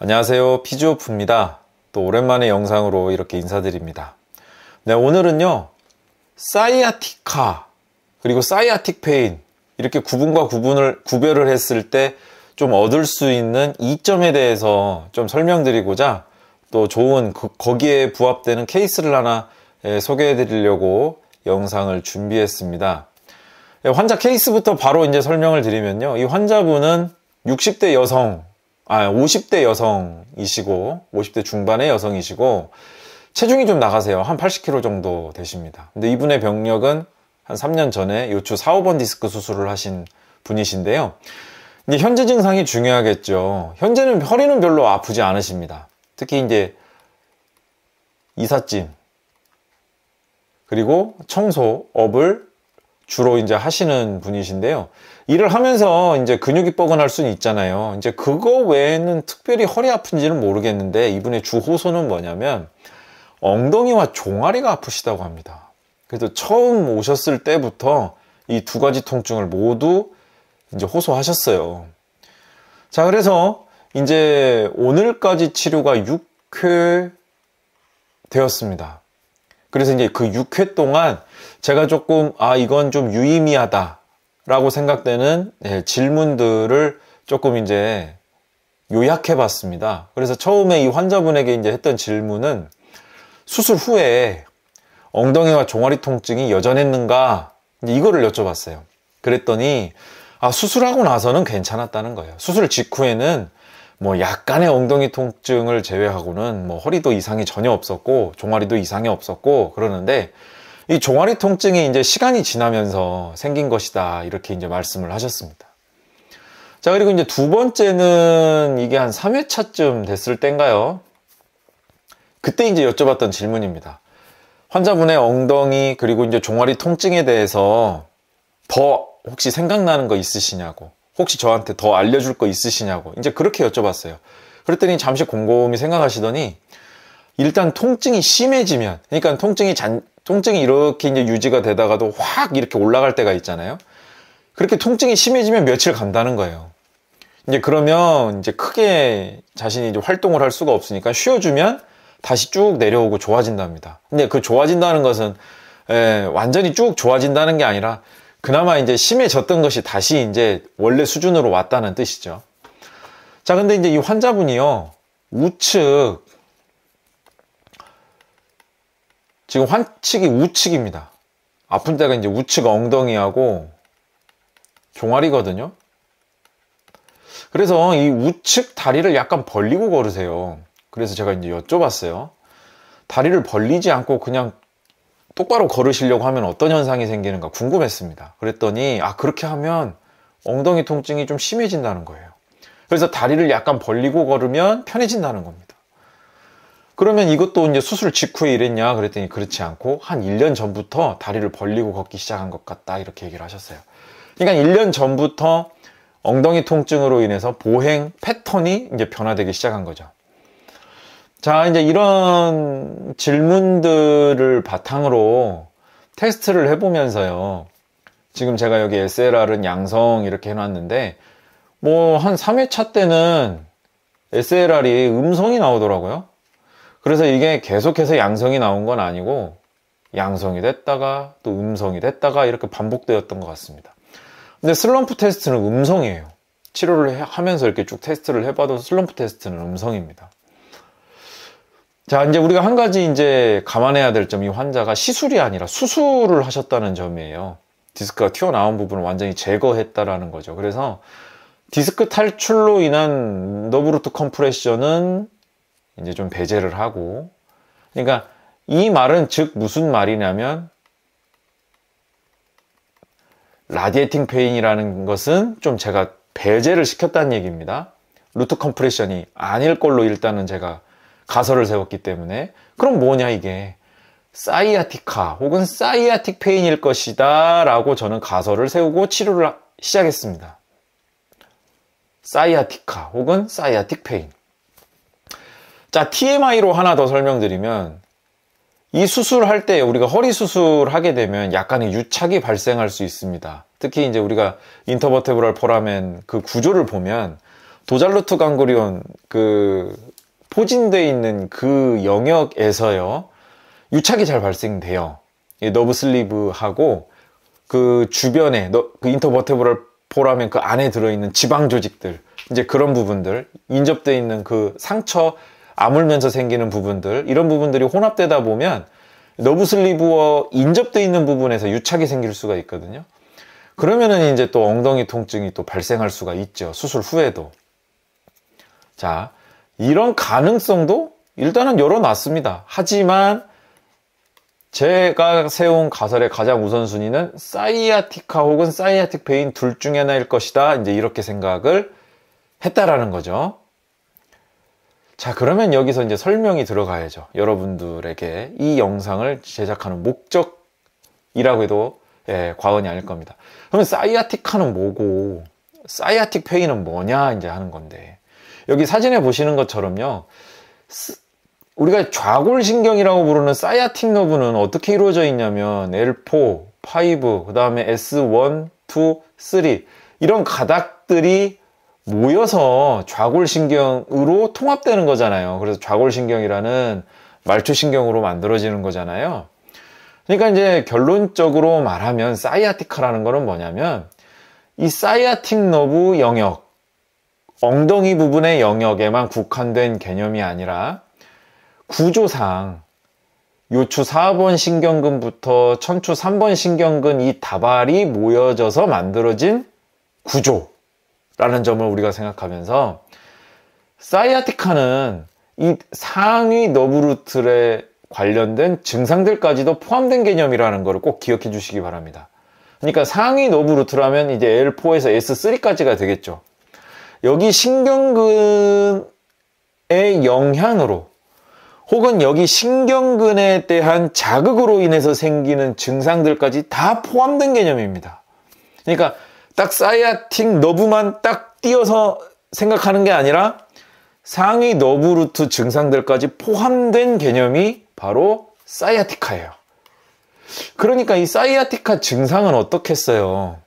안녕하세요, 피지오프입니다. 또 오랜만에 영상으로 이렇게 인사드립니다. 네, 오늘은요 사이아티카 그리고 사이아틱 페인 이렇게 구별을 했을 때 좀 얻을 수 있는 이점에 대해서 좀 설명드리고자 또 좋은 거기에 부합되는 케이스를 하나 소개해 드리려고 영상을 준비했습니다. 환자 케이스부터 바로 이제 설명을 드리면요, 이 환자분은 50대 여성이시고 50대 중반의 여성이시고 체중이 좀 나가세요. 한 80kg 정도 되십니다. 근데 이분의 병력은 한 3년 전에 요추 4, 5번 디스크 수술을 하신 분이신데요. 이제 현재 증상이 중요하겠죠. 현재는 허리는 별로 아프지 않으십니다. 특히 이제 이삿짐 그리고 청소업을 주로 이제 하시는 분이신데요. 일을 하면서 이제 근육이 뻐근할 수는 있잖아요. 이제 그거 외에는 특별히 허리 아픈지는 모르겠는데 이분의 주 호소는 뭐냐면 엉덩이와 종아리가 아프시다고 합니다. 그래서 처음 오셨을 때부터 이 두 가지 통증을 모두 이제 호소하셨어요. 자, 그래서 이제 오늘까지 치료가 6회 되었습니다. 그래서 이제 그 6회 동안 제가 조금 이건 좀 유의미하다 라고 생각되는 질문들을 조금 이제 요약해 봤습니다. 그래서 처음에 이 환자분에게 이제 했던 질문은 수술 후에 엉덩이와 종아리 통증이 여전했는가, 이거를 여쭤봤어요. 그랬더니 수술하고 나서는 괜찮았다는 거예요. 수술 직후에는 뭐 약간의 엉덩이 통증을 제외하고는 뭐 허리도 이상이 전혀 없었고 종아리도 이상이 없었고 그러는데 이 종아리 통증이 이제 시간이 지나면서 생긴 것이다, 이렇게 이제 말씀을 하셨습니다. 자, 그리고 이제 두 번째는 이게 한 3회차쯤 됐을 때인가요? 그때 이제 여쭤봤던 질문입니다. 환자분의 엉덩이 그리고 이제 종아리 통증에 대해서 더 혹시 생각나는 거 있으시냐고, 혹시 저한테 더 알려줄 거 있으시냐고 이제 그렇게 여쭤봤어요. 그랬더니 잠시 곰곰이 생각하시더니 일단 통증이 심해지면, 그러니까 통증이 이렇게 이제 유지가 되다가도 확 이렇게 올라갈 때가 있잖아요. 그렇게 통증이 심해지면 며칠 간다는 거예요. 이제 그러면 이제 크게 자신이 이제 활동을 할 수가 없으니까 쉬어주면 다시 쭉 내려오고 좋아진답니다. 근데 그 좋아진다는 것은 완전히 쭉 좋아진다는 게 아니라 그나마 이제 심해졌던 것이 다시 이제 원래 수준으로 왔다는 뜻이죠. 자, 근데 이제 이 환자분이요, 지금 환측이 우측입니다. 아픈 데가 이제 우측 엉덩이하고 종아리거든요. 그래서 이 우측 다리를 약간 벌리고 걸으세요. 그래서 제가 이제 여쭤봤어요. 다리를 벌리지 않고 그냥 똑바로 걸으시려고 하면 어떤 현상이 생기는가 궁금했습니다. 그랬더니 그렇게 하면 엉덩이 통증이 좀 심해진다는 거예요. 그래서 다리를 약간 벌리고 걸으면 편해진다는 겁니다. 그러면 이것도 이제 수술 직후에 이랬냐 그랬더니 그렇지 않고 한 1년 전부터 다리를 벌리고 걷기 시작한 것 같다, 이렇게 얘기를 하셨어요. 그러니까 1년 전부터 엉덩이 통증으로 인해서 보행 패턴이 이제 변화되기 시작한 거죠. 자, 이제 이런 질문들을 바탕으로 테스트를 해보면서요, 지금 제가 여기 SLR은 양성 이렇게 해놨는데 뭐 한 3회차 때는 SLR이 음성이 나오더라고요. 그래서 이게 계속해서 양성이 나온 건 아니고 양성이 됐다가 또 음성이 됐다가 이렇게 반복되었던 것 같습니다. 근데 슬럼프 테스트는 음성이에요. 치료를 하면서 이렇게 쭉 테스트를 해봐도 슬럼프 테스트는 음성입니다. 자, 이제 우리가 한 가지 이제 감안해야 될 점이 환자가 시술이 아니라 수술을 하셨다는 점이에요. 디스크가 튀어나온 부분을 완전히 제거했다라는 거죠. 그래서 디스크 탈출로 인한 너브루트 컴프레션은 이제 좀 배제를 하고, 그러니까 이 말은 즉 무슨 말이냐면 라디에이팅 페인이라는 것은 좀 제가 배제를 시켰다는 얘기입니다. 루트 컴프레션이 아닐 걸로 일단은 제가 가설을 세웠기 때문에. 그럼 뭐냐, 이게 사이아티카 혹은 사이아틱 페인일 것이다 라고 저는 가설을 세우고 치료를 시작했습니다. 사이아티카 혹은 사이아틱 페인. 자, TMI로 하나 더 설명드리면 이 수술할 때, 우리가 허리 수술하게 되면 약간의 유착이 발생할 수 있습니다. 특히 이제 우리가 인터버테브럴 포라멘 그 구조를 보면 도잘루트 강그리온 그 포진되어 있는 그 영역에서요, 유착이 잘 발생돼요. 너브 슬리브하고 그 주변에 그 인터버테브럴 포라멘 그 안에 들어있는 지방 조직들, 이제 그런 부분들, 인접되어 있는 그 상처 아물면서 생기는 부분들, 이런 부분들이 혼합되다 보면 너브 슬리브와 인접되어 있는 부분에서 유착이 생길 수가 있거든요. 그러면은 이제 또 엉덩이 통증이 또 발생할 수가 있죠. 수술 후에도. 자, 이런 가능성도 일단은 열어놨습니다. 하지만 제가 세운 가설의 가장 우선순위는 사이아티카 혹은 사이아틱 페인 둘 중에 하나일 것이다. 이제 이렇게 생각을 했다라는 거죠. 자, 그러면 여기서 이제 설명이 들어가야죠. 여러분들에게 이 영상을 제작하는 목적이라고 해도 과언이 아닐 겁니다. 그러면 사이아티카는 뭐고 사이아틱 페인은 뭐냐 이제 하는 건데, 여기 사진에 보시는 것처럼요, 우리가 좌골신경이라고 부르는 사이아틱 너브는 어떻게 이루어져 있냐면 L4, 5, 그 다음에 S1, 2, 3 이런 가닥들이 모여서 좌골신경으로 통합되는 거잖아요. 그래서 좌골신경이라는 말초신경으로 만들어지는 거잖아요. 그러니까 이제 결론적으로 말하면 사이아티카라는 거는 뭐냐면 이 사이아틱 너브 영역, 엉덩이 부분의 영역에만 국한된 개념이 아니라 구조상 요추 4번 신경근부터 천추 3번 신경근 이 다발이 모여져서 만들어진 구조라는 점을 우리가 생각하면서, 사이아티카는 이 상위 너브루틀에 관련된 증상들까지도 포함된 개념이라는 것을 꼭 기억해 주시기 바랍니다. 그러니까 상위 너브루트라면 이제 L4에서 S3까지가 되겠죠. 여기 신경근의 영향으로 혹은 여기 신경근에 대한 자극으로 인해서 생기는 증상들까지 다 포함된 개념입니다. 그러니까 딱 사이아틱 너브만 딱 띄어서 생각하는 게 아니라 상위 너브루트 증상들까지 포함된 개념이 바로 사이아티카예요. 그러니까 이 사이아티카 증상은 어떻겠어요?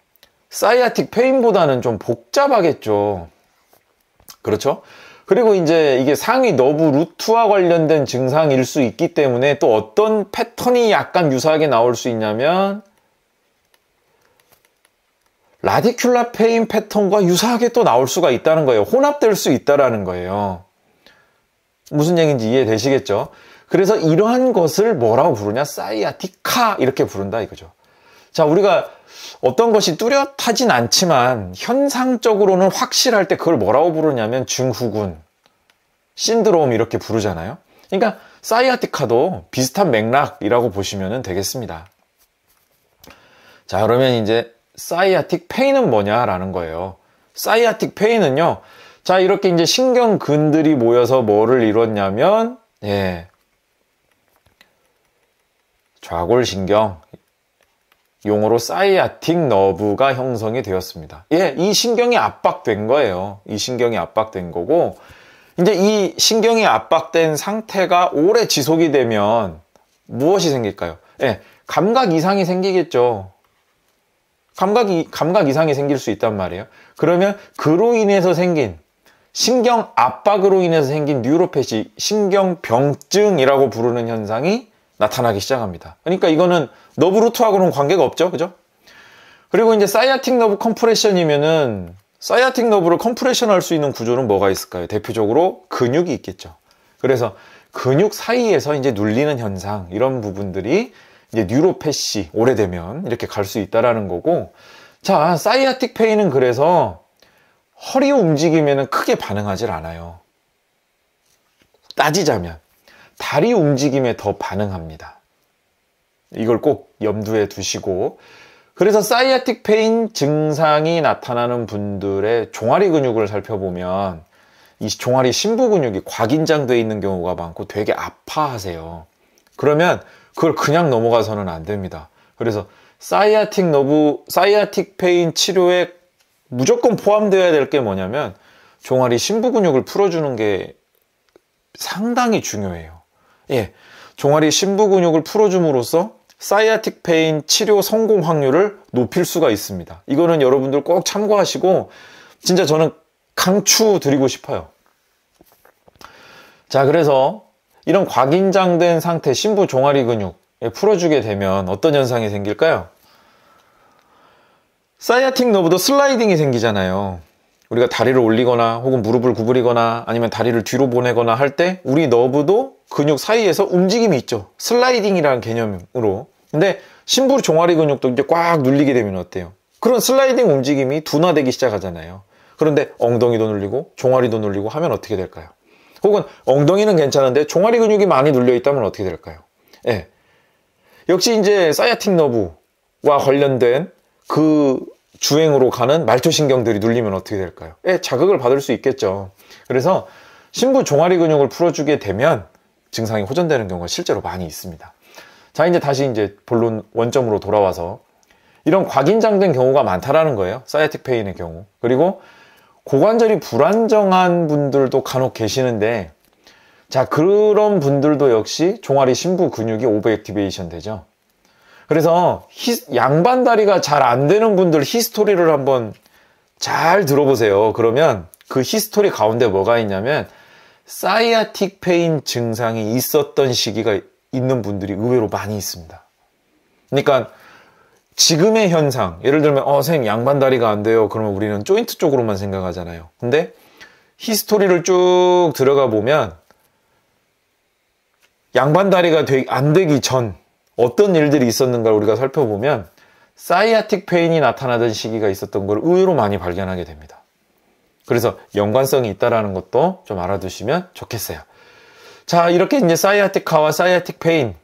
사이아틱 페인보다는 좀 복잡하겠죠. 그렇죠? 그리고 이제 이게 상위 너브 루트와 관련된 증상일 수 있기 때문에 또 어떤 패턴이 약간 유사하게 나올 수 있냐면 라디큘라 페인 패턴과 유사하게 또 나올 수가 있다는 거예요. 혼합될 수 있다라는 거예요. 무슨 얘기인지 이해되시겠죠? 그래서 이러한 것을 뭐라고 부르냐? 사이아티카 이렇게 부른다 이거죠. 자, 우리가 어떤 것이 뚜렷하진 않지만 현상적으로는 확실할 때 그걸 뭐라고 부르냐면 증후군, 신드롬 이렇게 부르잖아요. 그러니까 사이아티카도 비슷한 맥락이라고 보시면 되겠습니다. 자, 그러면 이제 사이아틱 페인은 뭐냐라는 거예요. 사이아틱 페인은요, 자, 이렇게 이제 신경근들이 모여서 뭐를 이뤘냐면, 좌골신경, 용어로 사이아틱 너브가 형성이 되었습니다. 이 신경이 압박된 거예요. 이 신경이 압박된 거고, 이제 이 신경이 압박된 상태가 오래 지속이 되면 무엇이 생길까요? 감각 이상이 생기겠죠. 감각 이상이 생길 수 있단 말이에요. 그러면 그로 인해서 생긴 신경 압박으로 인해서 생긴 뉴로패시, 신경병증이라고 부르는 현상이 나타나기 시작합니다. 그러니까 이거는 너브루트하고는 관계가 없죠. 그죠? 그리고 이제 사이아틱 너브 컴프레션이면은 사이아틱 너브를 컴프레션 할 수 있는 구조는 뭐가 있을까요? 대표적으로 근육이 있겠죠. 그래서 근육 사이에서 이제 눌리는 현상, 이런 부분들이 이제 뉴로패시, 오래되면 이렇게 갈 수 있다라는 거고, 자, 사이아틱 페인은 그래서 허리 움직이면은 크게 반응하질 않아요. 따지자면 다리 움직임에 더 반응합니다. 이걸 꼭 염두에 두시고, 그래서 사이아틱 페인 증상이 나타나는 분들의 종아리 근육을 살펴보면 이 종아리 심부 근육이 과긴장되어 있는 경우가 많고 되게 아파하세요. 그러면 그걸 그냥 넘어가서는 안 됩니다. 그래서 사이아틱 페인 치료에 무조건 포함되어야 될 게 뭐냐면 종아리 심부 근육을 풀어주는 게 상당히 중요해요. 종아리 심부 근육을 풀어줌으로써 사이아틱 페인 치료 성공 확률을 높일 수가 있습니다. 이거는 여러분들 꼭 참고하시고, 진짜 저는 강추드리고 싶어요. 자, 그래서 이런 과긴장된 상태 심부 종아리 근육 풀어주게 되면 어떤 현상이 생길까요? 사이아틱 너브도 슬라이딩이 생기잖아요. 우리가 다리를 올리거나 혹은 무릎을 구부리거나 아니면 다리를 뒤로 보내거나 할 때 우리 너브도 근육 사이에서 움직임이 있죠. 슬라이딩이라는 개념으로. 근데 심부 종아리 근육도 이제 꽉 눌리게 되면 어때요? 그런 슬라이딩 움직임이 둔화되기 시작하잖아요. 그런데 엉덩이도 눌리고 종아리도 눌리고 하면 어떻게 될까요? 혹은 엉덩이는 괜찮은데 종아리 근육이 많이 눌려 있다면 어떻게 될까요? 예. 역시 이제 사이아틱 너브와 관련된 그 주행으로 가는 말초신경들이 눌리면 어떻게 될까요? 예, 자극을 받을 수 있겠죠. 그래서 심부 종아리 근육을 풀어주게 되면 증상이 호전되는 경우가 실제로 많이 있습니다. 자, 이제 다시 이제 본론 원점으로 돌아와서 이런 과긴장된 경우가 많다라는 거예요. 사이아틱 페인의 경우. 그리고 고관절이 불안정한 분들도 간혹 계시는데, 자, 그런 분들도 역시 종아리 심부 근육이 오버 액티베이션 되죠. 그래서 양반 다리가 잘 안 되는 분들 히스토리를 한번 잘 들어보세요. 그러면 그 히스토리 가운데 뭐가 있냐면 사이아틱 페인 증상이 있었던 시기가 있는 분들이 의외로 많이 있습니다. 그러니까 지금의 현상, 예를 들면 선생님 양반 다리가 안 돼요. 그러면 우리는 조인트 쪽으로만 생각하잖아요. 근데 히스토리를 쭉 들어가 보면 양반 다리가 안 되기 전 어떤 일들이 있었는가 우리가 살펴보면 사이아틱 페인이 나타나던 시기가 있었던 걸 의외로 많이 발견하게 됩니다. 그래서 연관성이 있다는 것도 좀 알아두시면 좋겠어요. 자, 이렇게 이제 사이아틱화와 사이아틱 페인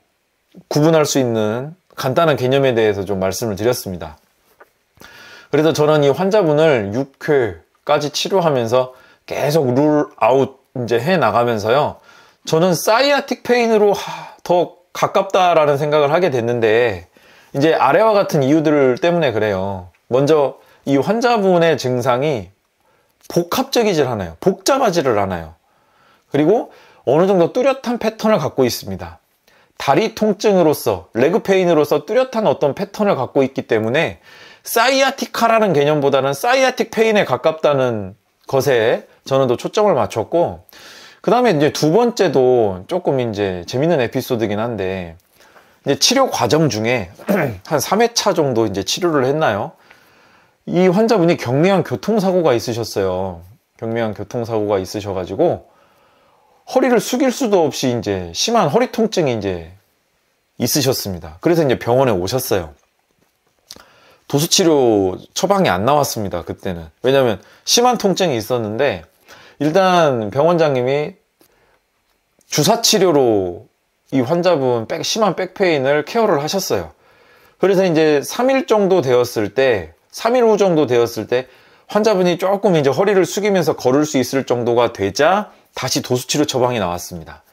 구분할 수 있는 간단한 개념에 대해서 좀 말씀을 드렸습니다. 그래서 저는 이 환자분을 6회까지 치료하면서 계속 룰 아웃 이제 해 나가면서요. 저는 사이아틱 페인으로 더 가깝다라는 생각을 하게 됐는데, 이제 아래와 같은 이유들 때문에 그래요. 먼저 이 환자분의 증상이 복합적이질 않아요. 복잡하지를 않아요. 그리고 어느 정도 뚜렷한 패턴을 갖고 있습니다. 다리 통증으로서, 레그 페인으로서 뚜렷한 어떤 패턴을 갖고 있기 때문에 사이아티카라는 개념보다는 사이아틱 페인에 가깝다는 것에 저는 더 초점을 맞췄고, 그 다음에 이제 두 번째도 조금 이제 재밌는 에피소드긴 한데, 이제 치료 과정 중에 한 3회차 정도 이제 치료를 했나요? 이 환자분이 경미한 교통사고가 있으셨어요. 경미한 교통사고가 있으셔가지고, 허리를 숙일 수도 없이 이제 심한 허리 통증이 이제 있으셨습니다. 그래서 이제 병원에 오셨어요. 도수치료 처방이 안 나왔습니다. 그때는. 왜냐면 심한 통증이 있었는데, 일단 병원장님이 주사치료로 이 환자분 심한 백페인을 케어를 하셨어요. 그래서 이제 3일 정도 되었을 때, 3일 후 정도 되었을 때 환자분이 조금 이제 허리를 숙이면서 걸을 수 있을 정도가 되자 다시 도수치료 처방이 나왔습니다.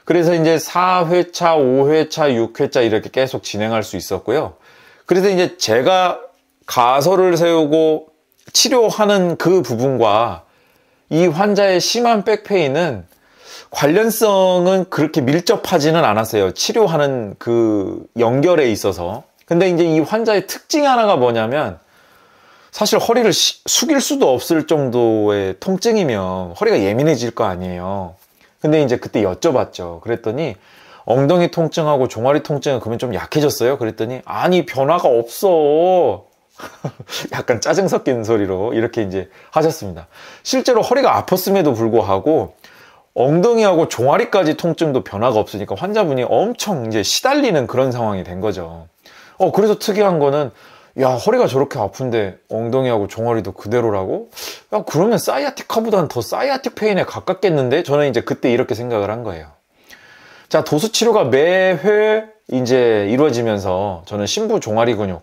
그래서 이제 4회차, 5회차, 6회차 이렇게 계속 진행할 수 있었고요. 그래서 이제 제가 가설을 세우고 치료하는 그 부분과 이 환자의 심한 백페인은 관련성은 그렇게 밀접하지는 않았어요. 치료하는 그 연결에 있어서. 근데 이제 이 환자의 특징 하나가 뭐냐면, 사실 허리를 숙일 수도 없을 정도의 통증이면 허리가 예민해질 거 아니에요. 근데 이제 그때 여쭤봤죠. 그랬더니 엉덩이 통증하고 종아리 통증은 그러면 좀 약해졌어요? 그랬더니 아니 변화가 없어. 약간 짜증 섞인 소리로 이렇게 이제 하셨습니다. 실제로 허리가 아팠음에도 불구하고 엉덩이하고 종아리까지 통증도 변화가 없으니까 환자분이 엄청 이제 시달리는 그런 상황이 된 거죠. 그래서 특이한 거는, 야, 허리가 저렇게 아픈데 엉덩이하고 종아리도 그대로라고? 야, 그러면 사이아티카보다는 더 사이아틱 페인에 가깝겠는데? 저는 이제 그때 이렇게 생각을 한 거예요. 자, 도수 치료가 매회 이제 이루어지면서 저는 심부 종아리 근육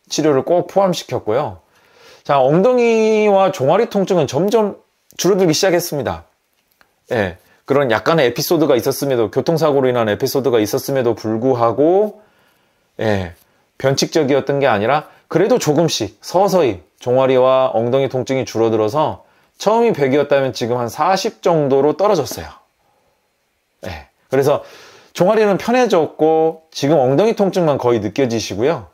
치료를 꼭 포함시켰고요. 자, 엉덩이와 종아리 통증은 점점 줄어들기 시작했습니다. 예, 그런 약간의 에피소드가 있었음에도, 교통사고로 인한 에피소드가 있었음에도 불구하고, 예, 변칙적이었던 게 아니라 그래도 조금씩 서서히 종아리와 엉덩이 통증이 줄어들어서 처음이 100이었다면 지금 한 40 정도로 떨어졌어요. 예, 그래서 종아리는 편해졌고 지금 엉덩이 통증만 거의 느껴지시고요.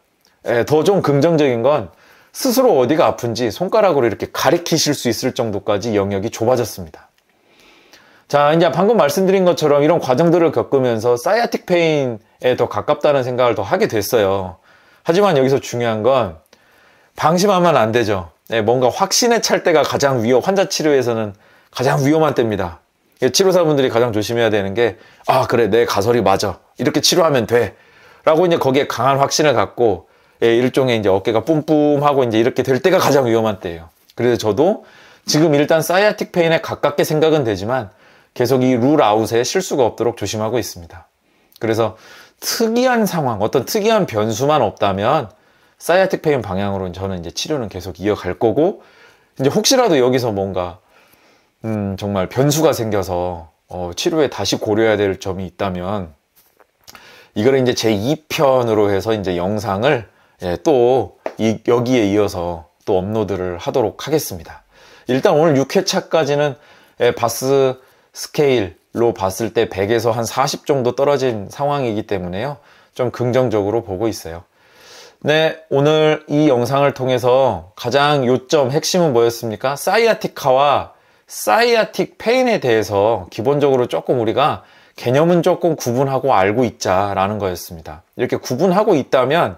더 좀 긍정적인 건 스스로 어디가 아픈지 손가락으로 이렇게 가리키실 수 있을 정도까지 영역이 좁아졌습니다. 자, 이제 방금 말씀드린 것처럼 이런 과정들을 겪으면서 사이아틱 페인에 더 가깝다는 생각을 더 하게 됐어요. 하지만 여기서 중요한 건 방심하면 안 되죠. 네, 뭔가 확신에 찰 때가 가장 환자 치료에서는 가장 위험한 때입니다. 치료사분들이 가장 조심해야 되는 게, 아, 그래, 내 가설이 맞아. 이렇게 치료하면 돼. 라고 이제 거기에 강한 확신을 갖고, 일종의 이제 어깨가 뿜뿜하고 이제 이렇게 될 때가 가장 위험한 때예요. 그래서 저도 지금 일단 사이아틱 페인에 가깝게 생각은 되지만 계속 이 룰 아웃에 실수가 없도록 조심하고 있습니다. 그래서 특이한 상황, 어떤 특이한 변수만 없다면 사이아틱 페인 방향으로 저는 이제 치료는 계속 이어갈 거고, 이제 혹시라도 여기서 뭔가 정말 변수가 생겨서 치료에 다시 고려해야 될 점이 있다면 이거를 이제 제 2편으로 해서 이제 영상을 또 여기에 이어서 또 업로드를 하도록 하겠습니다. 일단 오늘 6회차까지는 바스 스케일로 봤을 때 100에서 한 40 정도 떨어진 상황이기 때문에요. 좀 긍정적으로 보고 있어요. 네, 오늘 이 영상을 통해서 가장 요점, 핵심은 뭐였습니까? 사이아티카와 사이아틱 페인에 대해서 기본적으로 조금 우리가 개념은 조금 구분하고 알고 있자라는 거였습니다. 이렇게 구분하고 있다면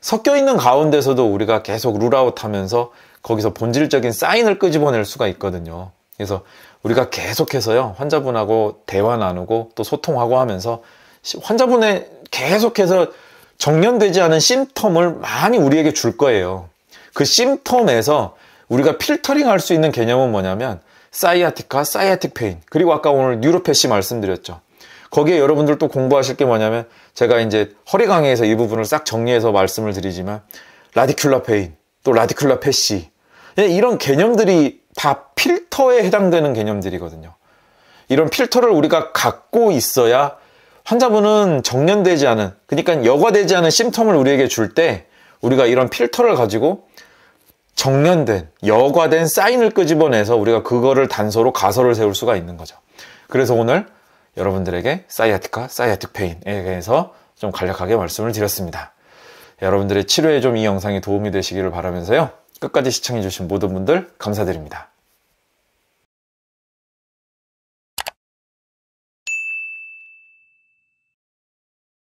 섞여 있는 가운데서도 우리가 계속 룰아웃 하면서 거기서 본질적인 사인을 끄집어낼 수가 있거든요. 그래서 우리가 계속해서요, 환자분하고 대화 나누고 또 소통하고 하면서 환자분의 계속해서 정년되지 않은 심텀을 많이 우리에게 줄 거예요. 그 심텀에서 우리가 필터링 할 수 있는 개념은 뭐냐면 사이아티카, 사이아틱 페인, 그리고 아까 오늘 뉴로패시 말씀드렸죠. 거기에 여러분들 또 공부하실 게 뭐냐면 제가 이제 허리 강의에서 이 부분을 싹 정리해서 말씀을 드리지만 라디큘러 페인, 또 라디큘러 패시, 이런 개념들이 다 필터에 해당되는 개념들이거든요. 이런 필터를 우리가 갖고 있어야 환자분은 정년되지 않은, 그러니까 여과되지 않은 심텀을 우리에게 줄 때 우리가 이런 필터를 가지고 정년된, 여과된 사인을 끄집어내서 우리가 그거를 단서로 가설을 세울 수가 있는 거죠. 그래서 오늘 여러분들에게 사이아티카, 사이아틱 페인에 대해서 좀 간략하게 말씀을 드렸습니다. 여러분들의 치료에 좀 이 영상이 도움이 되시기를 바라면서요. 끝까지 시청해주신 모든 분들 감사드립니다.